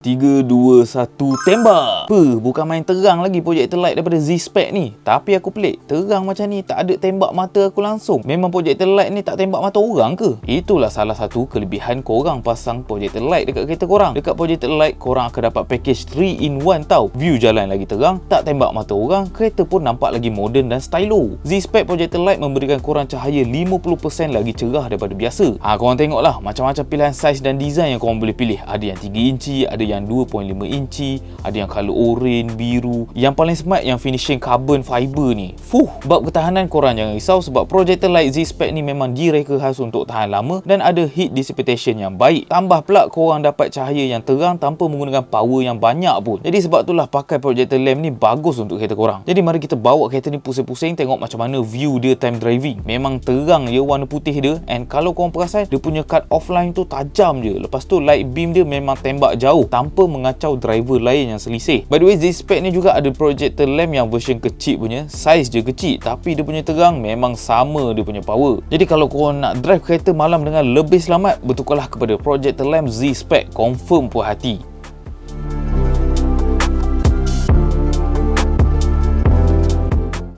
3, 2, 1, tembak! Bukan main terang lagi projector light daripada Z-Spec ni. Tapi aku pelik, terang macam ni tak ada tembak mata aku langsung. Memang projector light ni tak tembak mata orang ke? Itulah salah satu kelebihan korang pasang projector light dekat kereta korang. Dekat projector light, korang akan dapat package 3-in-1 tau. View jalan lagi terang, tak tembak mata orang, kereta pun nampak lagi moden dan stylo. Z-Spec projector light memberikan korang cahaya 50% lagi cerah daripada biasa. Korang tengoklah, macam-macam pilihan saiz dan design yang korang boleh pilih. Ada yang 3 inci, ada yang 2.5 inci, ada yang color orange, biru. Yang paling smart yang finishing carbon fiber ni. Bab ketahanan korang jangan risau sebab projector light Z-Spec ni memang direka khas untuk tahan lama dan ada heat dissipation yang baik. Tambah pula korang dapat cahaya yang terang tanpa menggunakan power yang banyak pun. Jadi sebab itulah pakai projector lamp ni bagus untuk kereta korang. Jadi mari kita bawa kereta ni pusing-pusing tengok macam mana view dia time driving. Memang terang je warna putih dia, and kalau korang perasan dia punya cut off line tu tajam je. Lepas tu light beam dia memang tembak jauh tanpa mengacau driver lain yang selisih. By the way, Z-Spec ni juga ada projector lamp yang version kecil punya, saiz je kecil tapi dia punya terang memang sama dia punya power. Jadi kalau korang nak drive kereta malam dengan lebih selamat, bertukarlah kepada projector lamp Z-Spec, confirm puas hati.